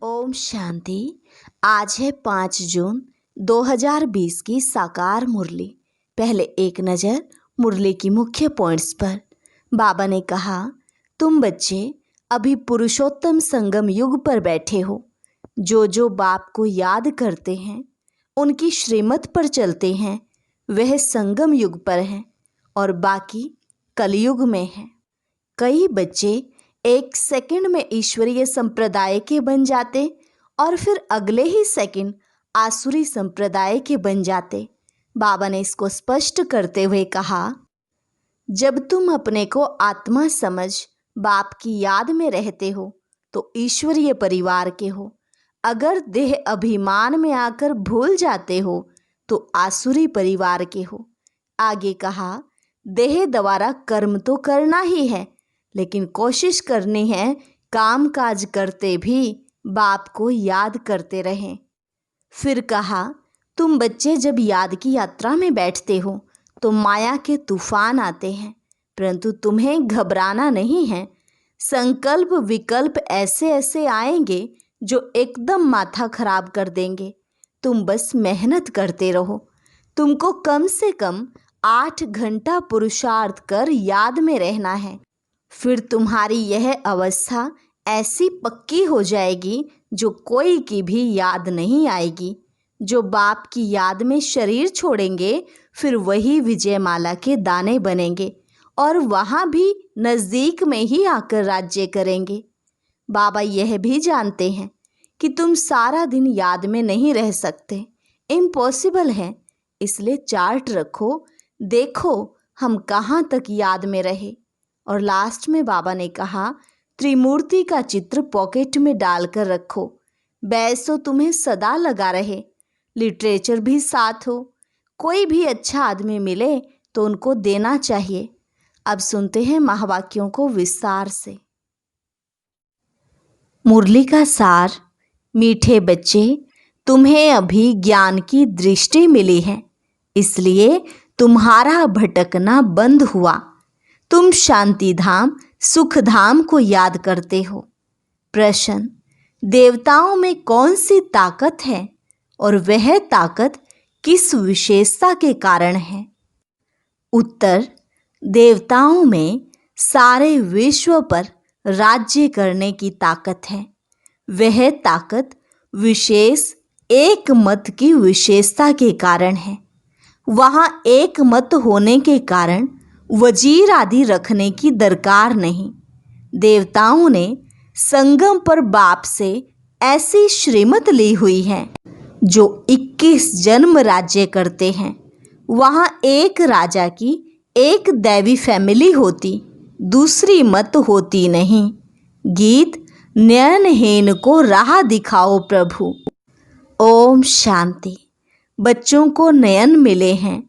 ओम शांति। आज है 5 जून 2020 की साकार मुरली। पहले एक नज़र मुरली की मुख्य पॉइंट्स पर। बाबा ने कहा, तुम बच्चे अभी पुरुषोत्तम संगम युग पर बैठे हो। जो बाप को याद करते हैं, उनकी श्रीमत पर चलते हैं, वह संगम युग पर हैं और बाकी कलयुग में हैं। कई बच्चे एक सेकंड में ईश्वरीय संप्रदाय के बन जाते और फिर अगले ही सेकंड आसुरी संप्रदाय के बन जाते। बाबा ने इसको स्पष्ट करते हुए कहा, जब तुम अपने को आत्मा समझ बाप की याद में रहते हो तो ईश्वरीय परिवार के हो। अगर देह अभिमान में आकर भूल जाते हो तो आसुरी परिवार के हो। आगे कहा, देह द्वारा कर्म तो करना ही है, लेकिन कोशिश करनी है काम काज करते भी बाप को याद करते रहें। फिर कहा, तुम बच्चे जब याद की यात्रा में बैठते हो तो माया के तूफान आते हैं, परंतु तुम्हें घबराना नहीं है। संकल्प विकल्प ऐसे ऐसे आएंगे जो एकदम माथा खराब कर देंगे। तुम बस मेहनत करते रहो। तुमको कम से कम 8 घंटा पुरुषार्थ कर याद में रहना है। फिर तुम्हारी यह अवस्था ऐसी पक्की हो जाएगी जो कोई की भी याद नहीं आएगी। जो बाप की याद में शरीर छोड़ेंगे फिर वही विजयमाला के दाने बनेंगे और वहाँ भी नज़दीक में ही आकर राज्य करेंगे। बाबा यह भी जानते हैं कि तुम सारा दिन याद में नहीं रह सकते, इम्पॉसिबल है। इसलिए चार्ट रखो, देखो हम कहाँ तक याद में रहे। और लास्ट में बाबा ने कहा, त्रिमूर्ति का चित्र पॉकेट में डालकर रखो, बैसो तुम्हें सदा लगा रहे। लिटरेचर भी साथ हो, कोई भी अच्छा आदमी मिले तो उनको देना चाहिए। अब सुनते हैं महावाक्यों को विस्तार से। मुरली का सार। मीठे बच्चे, तुम्हें अभी ज्ञान की दृष्टि मिली है, इसलिए तुम्हारा भटकना बंद हुआ। तुम शांति धाम सुख धाम को याद करते हो। प्रश्न, देवताओं में कौन सी ताकत है और वह ताकत किस विशेषता के कारण है? उत्तर, देवताओं में सारे विश्व पर राज्य करने की ताकत है। वह ताकत विशेष एक मत की विशेषता के कारण है। वहाँ एक मत होने के कारण वजीर आदि रखने की दरकार नहीं। देवताओं ने संगम पर बाप से ऐसी श्रीमत ली हुई है जो 21 जन्म राज्य करते हैं। वहाँ एक राजा की एक दैवी फैमिली होती, दूसरी मत होती नहीं। गीत, नयनहीन को राह दिखाओ प्रभु। ओम शांति। बच्चों को नयन मिले हैं,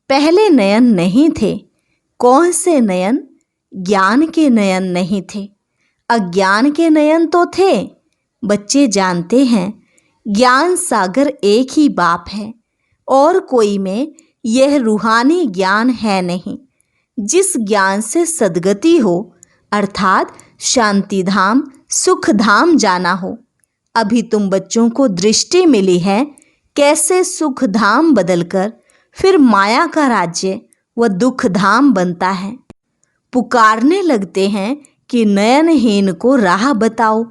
पहले नयन नहीं थे। कौन से नयन? ज्ञान के नयन नहीं थे, अज्ञान के नयन तो थे। बच्चे जानते हैं ज्ञान सागर एक ही बाप है और कोई में यह रूहानी ज्ञान है नहीं। जिस ज्ञान से सद्गति हो अर्थात शांति धाम सुख धाम जाना हो। अभी तुम बच्चों को दृष्टि मिली है कैसे सुख धाम बदलकर फिर माया का राज्य व दुख धाम बनता है। पुकारने लगते हैं कि नयनहीन को राह बताओ।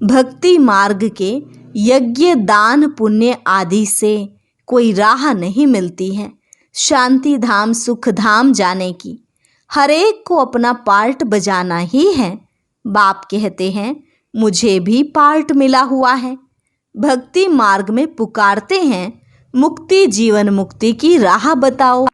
भक्ति मार्ग के यज्ञ दान पुण्य आदि से कोई राह नहीं मिलती है शांति धाम सुख धाम जाने की। हर एक को अपना पार्ट बजाना ही है। बाप कहते हैं, मुझे भी पार्ट मिला हुआ है। भक्ति मार्ग में पुकारते हैं, मुक्ति जीवन मुक्ति की राह बताओ।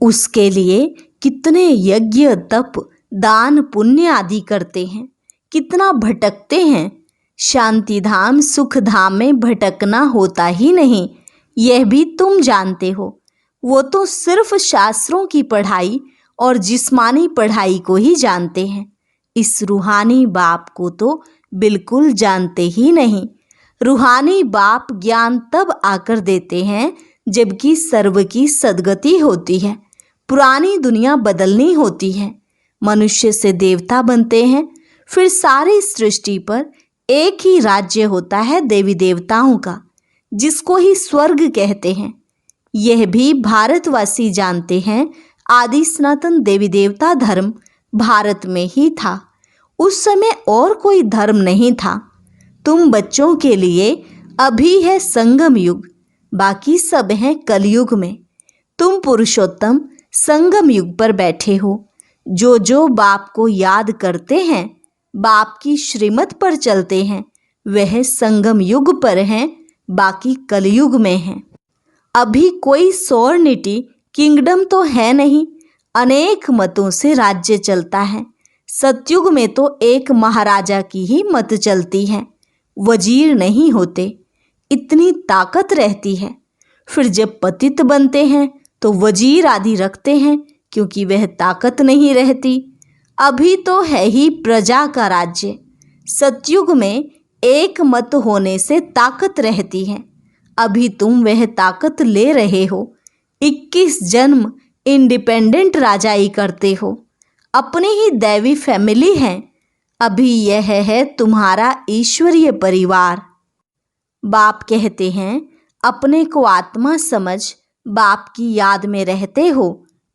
उसके लिए कितने यज्ञ तप दान पुण्य आदि करते हैं, कितना भटकते हैं। शांति धाम सुख धाम में भटकना होता ही नहीं, यह भी तुम जानते हो। वो तो सिर्फ शास्त्रों की पढ़ाई और जिस्मानी पढ़ाई को ही जानते हैं। इस रूहानी बाप को तो बिल्कुल जानते ही नहीं। रूहानी बाप ज्ञान तब आकर देते हैं जबकि सर्व की सद्गति होती है। पुरानी दुनिया बदलनी होती है। मनुष्य से देवता बनते हैं, फिर सारी सृष्टि पर एक ही राज्य होता है देवी देवताओं का, जिसको ही स्वर्ग कहते हैं। यह भी भारतवासी जानते हैं। आदि सनातन देवी देवता धर्म भारत में ही था। उस समय और कोई धर्म नहीं था। तुम बच्चों के लिए अभी है संगम युग, बाकी सब हैं कलयुग में। तुम पुरुषोत्तम संगम युग पर बैठे हो। जो बाप को याद करते हैं, बाप की श्रीमत पर चलते हैं, वह संगम युग पर हैं, बाकी कलयुग में हैं। अभी कोई सोवर्निटी किंगडम तो है नहीं, अनेक मतों से राज्य चलता है। सतयुग में तो एक महाराजा की ही मत चलती है, वजीर नहीं होते। इतनी ताकत रहती है। फिर जब पतित बनते हैं तो वजीर आदि रखते हैं, क्योंकि वह ताकत नहीं रहती। अभी तो है ही प्रजा का राज्य। सतयुग में एक मत होने से ताकत रहती है। अभी तुम वह ताकत ले रहे हो। 21 जन्म इंडिपेंडेंट राजाई करते हो। अपनी ही दैवी फैमिली है। अभी यह है तुम्हारा ईश्वरीय परिवार। बाप कहते हैं, अपने को आत्मा समझ बाप की याद में रहते हो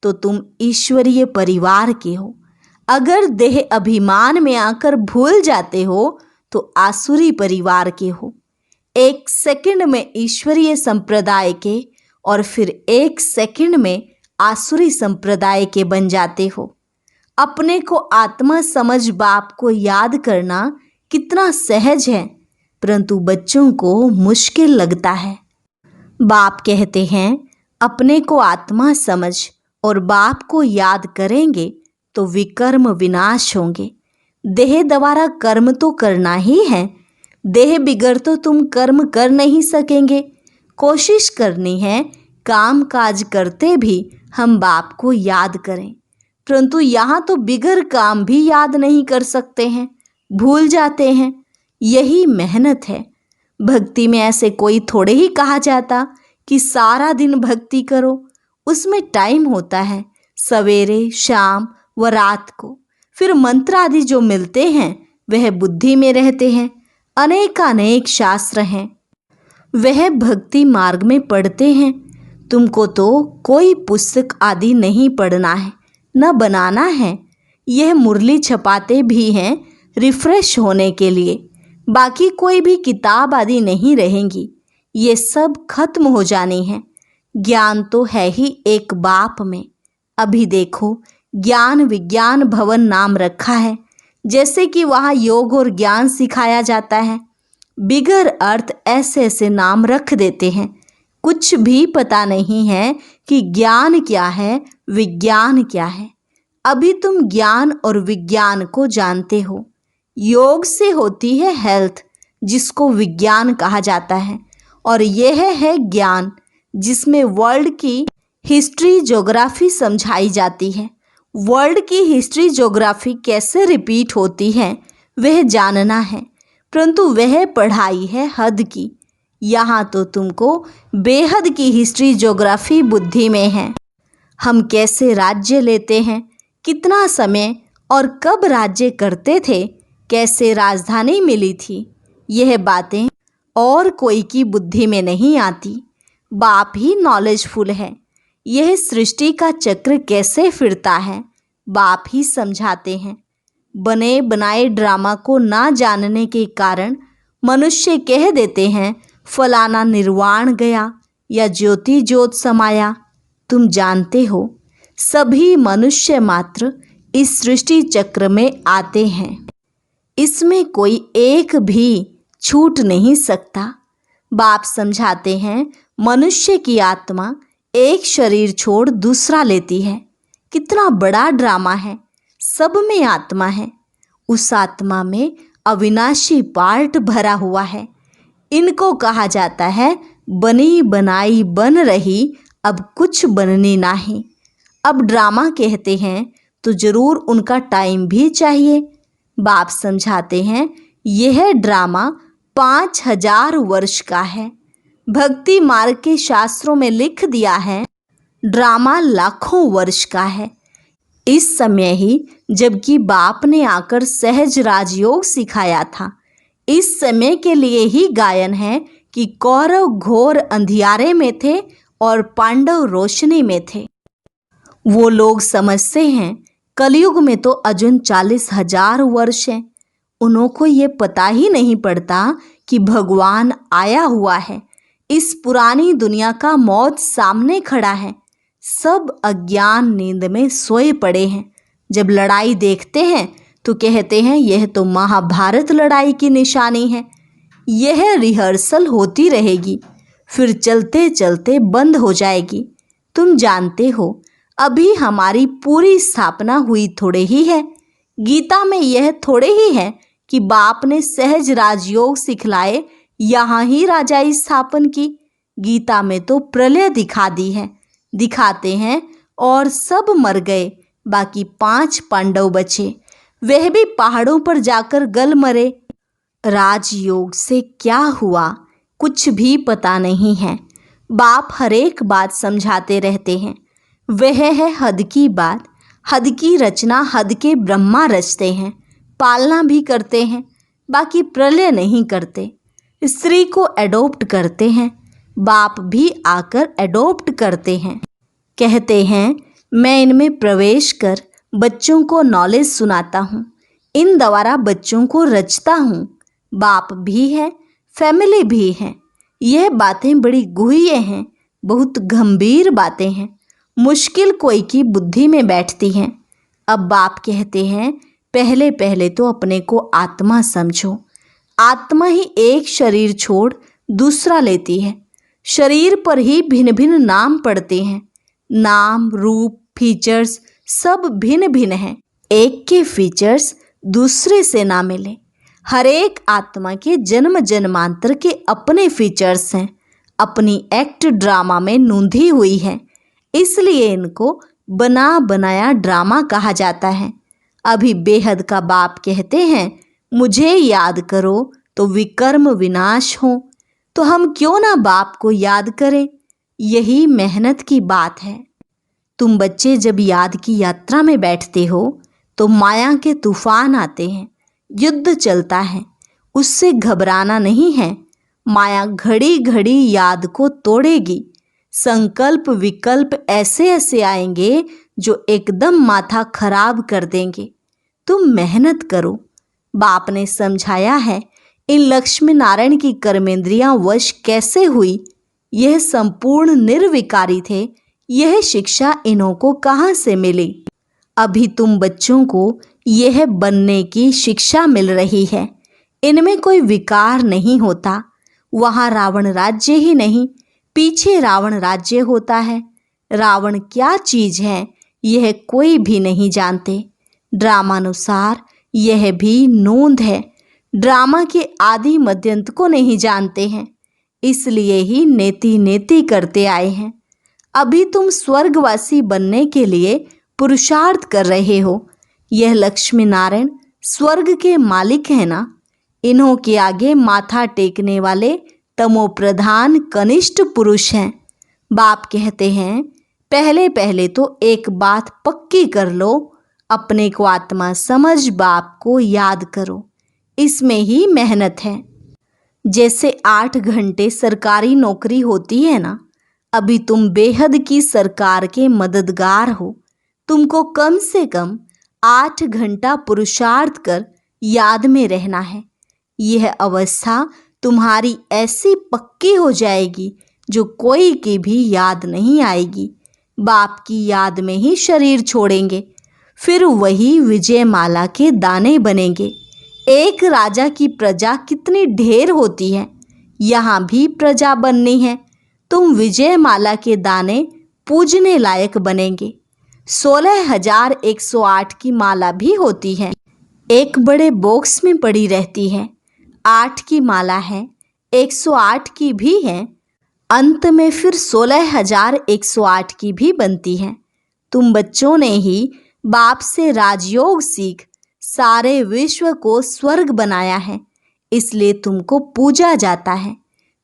तो तुम ईश्वरीय परिवार के हो। अगर देह अभिमान में आकर भूल जाते हो तो आसुरी परिवार के हो। 1 सेकंड में ईश्वरीय संप्रदाय के और फिर 1 सेकंड में आसुरी संप्रदाय के बन जाते हो। अपने को आत्मा समझ बाप को याद करना कितना सहज है, परंतु बच्चों को मुश्किल लगता है। बाप कहते हैं, अपने को आत्मा समझ और बाप को याद करेंगे तो विकर्म विनाश होंगे। देह द्वारा कर्म तो करना ही है। देह बिगड़ तो तुम कर्म कर नहीं सकेंगे। कोशिश करनी है काम काज करते भी हम बाप को याद करें, परंतु यहाँ तो बिगड़ काम भी याद नहीं कर सकते हैं, भूल जाते हैं। यही मेहनत है। भक्ति में ऐसे कोई थोड़े ही कहा जाता कि सारा दिन भक्ति करो। उसमें टाइम होता है, सवेरे, शाम व रात को। फिर मंत्र आदि जो मिलते हैं वह बुद्धि में रहते हैं। अनेकानेक शास्त्र हैं, वह भक्ति मार्ग में पढ़ते हैं। तुमको तो कोई पुस्तक आदि नहीं पढ़ना है, न बनाना है। यह मुरली छपाते भी हैं रिफ्रेश होने के लिए। बाकी कोई भी किताब आदि नहीं रहेंगी। ये सब खत्म हो जानी है। ज्ञान तो है ही एक बाप में। अभी देखो, ज्ञान विज्ञान भवन नाम रखा है, जैसे कि वहाँ योग और ज्ञान सिखाया जाता है। बिगर अर्थ ऐसे ऐसे नाम रख देते हैं। कुछ भी पता नहीं है कि ज्ञान क्या है, विज्ञान क्या है। अभी तुम ज्ञान और विज्ञान को जानते हो। योग से होती है हेल्थ, जिसको विज्ञान कहा जाता है, और यह है ज्ञान, जिसमें वर्ल्ड की हिस्ट्री ज्योग्राफी समझाई जाती है। वर्ल्ड की हिस्ट्री ज्योग्राफी कैसे रिपीट होती है वह जानना है, परंतु वह पढ़ाई है हद की। यहाँ तो तुमको बेहद की हिस्ट्री ज्योग्राफी बुद्धि में है। हम कैसे राज्य लेते हैं, कितना समय और कब राज्य करते थे, कैसे राजधानी मिली थी, यह बातें और कोई की बुद्धि में नहीं आती। बाप ही नॉलेजफुल है। यह सृष्टि का चक्र कैसे फिरता है बाप ही समझाते हैं। बने बनाए ड्रामा को ना जानने के कारण मनुष्य कह देते हैं फलाना निर्वाण गया या ज्योति ज्योत समाया। तुम जानते हो सभी मनुष्य मात्र इस सृष्टि चक्र में आते हैं। इसमें कोई एक भी छूट नहीं सकता। बाप समझाते हैं मनुष्य की आत्मा एक शरीर छोड़ दूसरा लेती है। कितना बड़ा ड्रामा है। सब में आत्मा है। उस आत्मा में अविनाशी पार्ट भरा हुआ है। इनको कहा जाता है बनी बनाई बन रही, अब कुछ बननी नहीं। अब ड्रामा कहते हैं तो जरूर उनका टाइम भी चाहिए। बाप समझाते हैं यह ड्रामा 5000 वर्ष का है। भक्ति मार्ग के शास्त्रों में लिख दिया है ड्रामा लाखों वर्ष का है। इस समय ही जबकि बाप ने आकर सहज राजयोग सिखाया था, इस समय के लिए ही गायन है कि कौरव घोर अंधियारे में थे और पांडव रोशनी में थे। वो लोग समझते हैं कलयुग में तो अजुन 40,000 वर्ष हैं। उन्हों को ये पता ही नहीं पड़ता कि भगवान आया हुआ है। इस पुरानी दुनिया का मौत सामने खड़ा है। सब अज्ञान नींद में सोए पड़े हैं। जब लड़ाई देखते हैं तो कहते हैं यह तो महाभारत लड़ाई की निशानी है। यह रिहर्सल होती रहेगी, फिर चलते चलते बंद हो जाएगी। तुम जानते हो अभी हमारी पूरी स्थापना हुई थोड़े ही है। गीता में यह थोड़े ही है कि बाप ने सहज राजयोग सिखलाए, यहाँ ही राजाई स्थापन की। गीता में तो प्रलय दिखाते हैं और सब मर गए, बाकी 5 पांडव बचे। वह भी पहाड़ों पर जाकर गल मरे। राजयोग से क्या हुआ कुछ भी पता नहीं है। बाप हर एक बात समझाते रहते हैं। वह है हद की बात। हद की रचना हद के ब्रह्मा रचते हैं, पालना भी करते हैं, बाकी प्रलय नहीं करते। स्त्री को एडॉप्ट करते हैं, बाप भी आकर एडॉप्ट करते हैं। कहते हैं मैं इनमें प्रवेश कर बच्चों को नॉलेज सुनाता हूँ, इन द्वारा बच्चों को रचता हूँ। बाप भी है, फैमिली भी है। यह बातें बड़ी गुह्य हैं, बहुत गंभीर बातें हैं, मुश्किल कोई की बुद्धि में बैठती हैं। अब बाप कहते हैं पहले पहले तो अपने को आत्मा समझो। आत्मा ही एक शरीर छोड़ दूसरा लेती है। शरीर पर ही भिन्न भिन्न नाम पड़ते हैं। नाम, रूप, फीचर्स सब भिन्न भिन्न हैं। एक के फीचर्स दूसरे से ना मिले। हर एक आत्मा के जन्म जन्मांतर के अपने फीचर्स हैं, अपनी एक्ट ड्रामा में नूंधी हुई है। इसलिए इनको बना बनाया ड्रामा कहा जाता है। अभी बेहद का बाप कहते हैं मुझे याद करो तो विकर्म विनाश हो। तो हम क्यों ना बाप को याद करें? यही मेहनत की बात है। तुम बच्चे जब याद की यात्रा में बैठते हो तो माया के तूफान आते हैं, युद्ध चलता है। उससे घबराना नहीं है। माया घड़ी घड़ी याद को तोड़ेगी। संकल्प विकल्प ऐसे ऐसे आएंगे जो एकदम माथा खराब कर देंगे। तुम मेहनत करो। बाप ने समझाया है इन लक्ष्मी नारायण की कर्मेंद्रियां वश कैसे हुई। यह संपूर्ण निर्विकारी थे। यह शिक्षा इन्हों को कहाँ से मिली? अभी तुम बच्चों को यह बनने की शिक्षा मिल रही है। इनमें कोई विकार नहीं होता। वहाँ रावण राज्य ही नहीं, पीछे रावण राज्य होता है। रावण क्या चीज है यह कोई भी नहीं जानते। ड्रामानुसार यह भी नोंद है। ड्रामा के आदि मध्यंत को नहीं जानते हैं, इसलिए ही नेति नेति करते आए हैं। अभी तुम स्वर्गवासी बनने के लिए पुरुषार्थ कर रहे हो। यह लक्ष्मी नारायण स्वर्ग के मालिक है ना। इन्हों के आगे माथा टेकने वाले तमोप्रधान कनिष्ठ पुरुष हैं। बाप कहते हैं पहले पहले तो एक बात पक्की कर लो, अपने को आत्मा समझ बाप को याद करो। इसमें ही मेहनत है। जैसे 8 घंटे सरकारी नौकरी होती है ना, अभी तुम बेहद की सरकार के मददगार हो। तुमको कम से कम 8 घंटा पुरुषार्थ कर याद में रहना है। यह अवस्था तुम्हारी ऐसी पक्की हो जाएगी जो कोई की भी याद नहीं आएगी। बाप की याद में ही शरीर छोड़ेंगे, फिर वही विजयमाला के दाने बनेंगे। एक राजा की प्रजा कितनी ढेर होती है, यहाँ भी प्रजा बननी है। तुम विजयमाला के दाने पूजने लायक बनेंगे। 16,108 की माला भी होती है, एक बड़े बॉक्स में पड़ी रहती है। 8 की माला है, 108 की भी है, अंत में फिर 16,108 की भी बनती है। तुम बच्चों ने ही बाप से राजयोग सीख सारे विश्व को स्वर्ग बनाया है, इसलिए तुमको पूजा जाता है।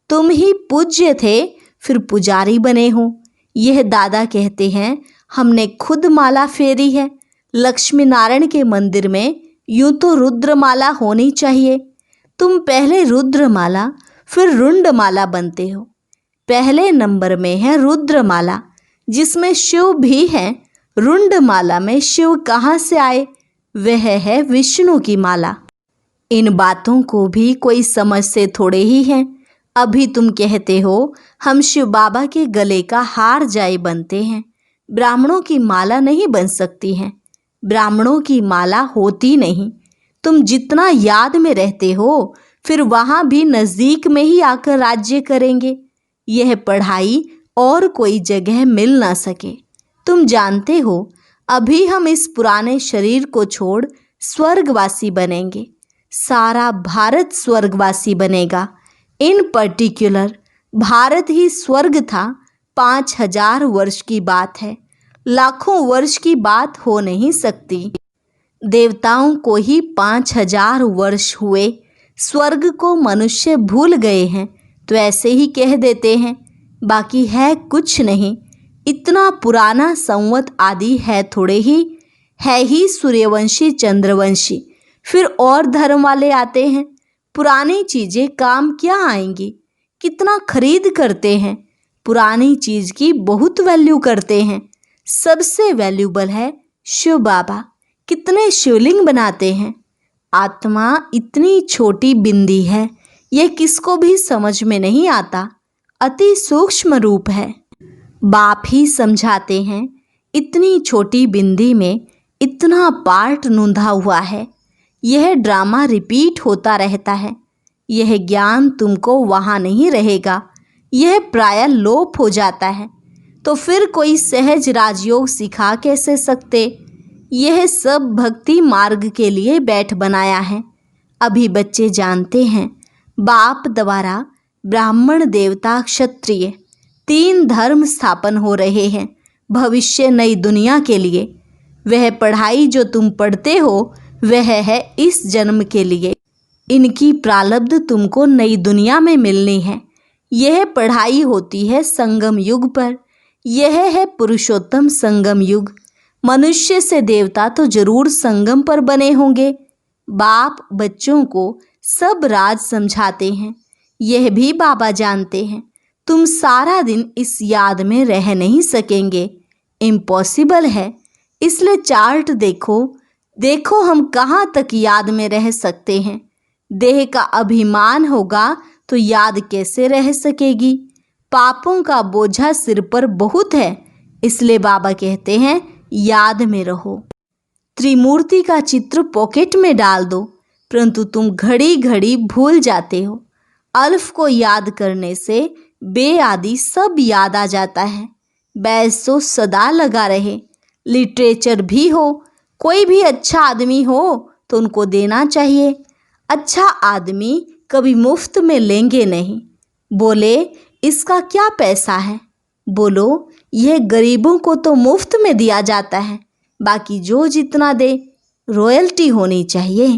तुम ही पूज्य थे, फिर पुजारी बने हो। यह दादा कहते हैं हमने खुद माला फेरी है। लक्ष्मी नारायण के मंदिर में यूं तो रुद्रमाला होनी चाहिए। तुम पहले रुद्रमाला फिर रुंडमाला बनते हो। पहले नंबर में है रुद्रमाला, जिसमें शिव भी है। रुंडमाला में शिव कहाँ से आए? वह है विष्णु की माला। इन बातों को भी कोई समझ से थोड़े ही हैं। अभी तुम कहते हो हम शिव बाबा के गले का हार जाए बनते हैं, ब्राह्मणों की माला नहीं बन सकती हैं। ब्राह्मणों की माला होती नहीं। तुम जितना याद में रहते हो, फिर वहाँ भी नज़दीक में ही आकर राज्य करेंगे। यह पढ़ाई और कोई जगह मिल ना सके। तुम जानते हो, अभी हम इस पुराने शरीर को छोड़ स्वर्गवासी बनेंगे। सारा भारत स्वर्गवासी बनेगा। इन पर्टिकुलर भारत ही स्वर्ग था। 5000 वर्ष की बात है, लाखों वर्ष की बात हो नहीं सकती। देवताओं को ही 5000 वर्ष हुए। स्वर्ग को मनुष्य भूल गए हैं तो ऐसे ही कह देते हैं, बाकी है कुछ नहीं। इतना पुराना संवत आदि है थोड़े ही, है ही सूर्यवंशी चंद्रवंशी। फिर और धर्म वाले आते हैं। पुरानी चीज़ें काम क्या आएंगी? कितना खरीद करते हैं। पुरानी चीज़ की बहुत वैल्यू करते हैं। सबसे वैल्यूबल है शिव बाबा। कितने शिवलिंग बनाते हैं। आत्मा इतनी छोटी बिंदी है, यह किसको भी समझ में नहीं आता। अति सूक्ष्म रूप है। बाप ही समझाते हैं, इतनी छोटी बिंदी में इतना पार्ट नूंधा हुआ है। यह ड्रामा रिपीट होता रहता है। यह ज्ञान तुमको वहाँ नहीं रहेगा। यह प्रायः लोप हो जाता है। तो फिर कोई सहज राजयोग सिखा कैसे सकते? यह सब भक्ति मार्ग के लिए बैठ बनाया है। अभी बच्चे जानते हैं, बाप द्वारा ब्राह्मण देवता क्षत्रिय 3 धर्म स्थापन हो रहे हैं भविष्य नई दुनिया के लिए। वह पढ़ाई जो तुम पढ़ते हो वह है इस जन्म के लिए। इनकी प्रारब्ध तुमको नई दुनिया में मिलनी है। यह पढ़ाई होती है संगम युग पर। यह है पुरुषोत्तम संगम युग। मनुष्य से देवता तो जरूर संगम पर बने होंगे। बाप बच्चों को सब राज समझाते हैं। यह भी बाबा जानते हैं, तुम सारा दिन इस याद में रह नहीं सकेंगे। इम्पॉसिबल है। इसलिए चार्ट देखो हम कहाँ तक याद में रह सकते हैं। देह का अभिमान होगा तो याद कैसे रह सकेगी। पापों का बोझा सिर पर बहुत है, इसलिए बाबा कहते हैं याद में रहो। त्रिमूर्ति का चित्र पॉकेट में डाल दो, परंतु तुम घड़ी घड़ी भूल जाते हो। अल्फ को याद करने से बे आदि सब याद आ जाता है। बैस तो सदा लगा रहे। लिटरेचर भी हो, कोई भी अच्छा आदमी हो तो उनको देना चाहिए। अच्छा आदमी कभी मुफ्त में लेंगे नहीं। बोले इसका क्या पैसा है? बोलो यह गरीबों को तो मुफ्त में दिया जाता है, बाकी जो जितना दे रॉयल्टी होनी चाहिए।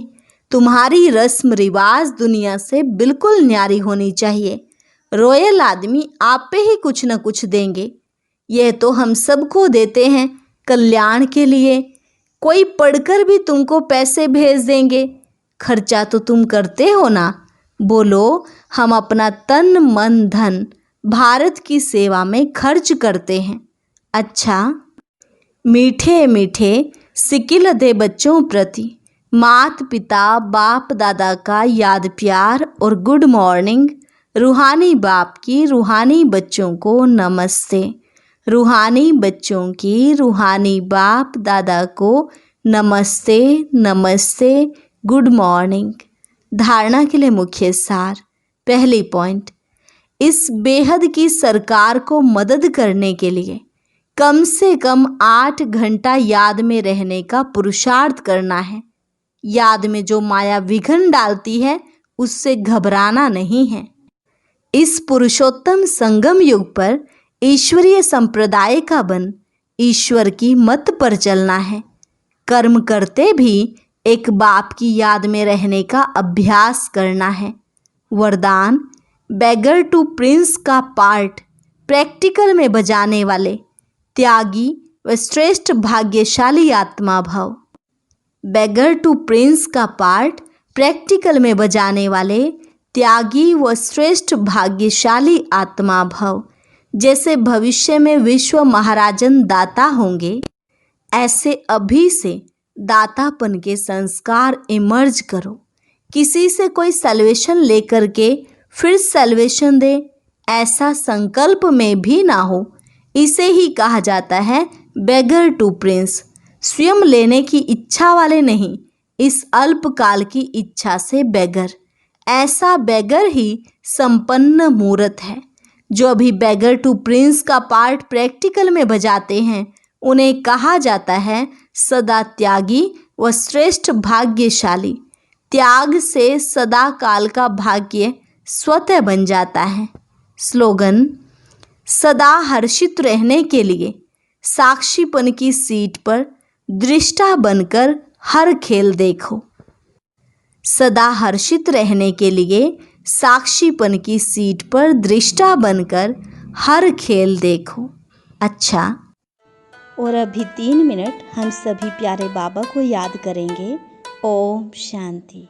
तुम्हारी रस्म रिवाज दुनिया से बिल्कुल न्यारी होनी चाहिए। रॉयल आदमी आप पे ही कुछ न कुछ देंगे। यह तो हम सबको देते हैं कल्याण के लिए। कोई पढ़कर भी तुमको पैसे भेज देंगे। खर्चा तो तुम करते हो ना। बोलो हम अपना तन मन धन भारत की सेवा में खर्च करते हैं। अच्छा, मीठे मीठे सिकिल दे बच्चों प्रति मात पिता बाप दादा का याद प्यार और गुड मॉर्निंग। रूहानी बाप की रूहानी बच्चों को नमस्ते। रूहानी बच्चों की रूहानी बाप दादा को नमस्ते नमस्ते, गुड मॉर्निंग। धारणा के लिए मुख्य सार। पहली पॉइंट, इस बेहद की सरकार को मदद करने के लिए कम से कम 8 घंटा याद में रहने का पुरुषार्थ करना है। याद में जो माया विघ्न डालती है उससे घबराना नहीं है। इस पुरुषोत्तम संगम युग पर ईश्वरीय संप्रदाय का बन ईश्वर की मत पर चलना है। कर्म करते भी एक बाप की याद में रहने का अभ्यास करना है। वरदान, बेगर टू प्रिंस का पार्ट प्रैक्टिकल में बजाने वाले त्यागी व श्रेष्ठ भाग्यशाली आत्मा भाव। बेगर टू प्रिंस का पार्ट प्रैक्टिकल में बजाने वाले त्यागी व श्रेष्ठ भाग्यशाली आत्मा भव। जैसे भविष्य में विश्व महाराजन दाता होंगे, ऐसे अभी से दातापन के संस्कार इमर्ज करो। किसी से कोई सल्वेशन लेकर के फिर सल्वेशन दे, ऐसा संकल्प में भी ना हो। इसे ही कहा जाता है बेगर टू प्रिंस। स्वयं लेने की इच्छा वाले नहीं, इस अल्पकाल की इच्छा से बेगर। ऐसा बेगर ही संपन्न मूर्त है। जो अभी बेगर टू प्रिंस का पार्ट प्रैक्टिकल में बजाते हैं, उन्हें कहा जाता है सदा त्यागी व श्रेष्ठ भाग्यशाली। त्याग से सदा काल का भाग्य स्वतः बन जाता है। स्लोगन: सदा हर्षित रहने के लिए साक्षीपन की सीट पर दृष्टा बनकर हर खेल देखो। सदा हर्षित रहने के लिए साक्षीपन की सीट पर दृष्टा बनकर हर खेल देखो। अच्छा, और अभी 3 मिनट हम सभी प्यारे बाबा को याद करेंगे। ओम शांति।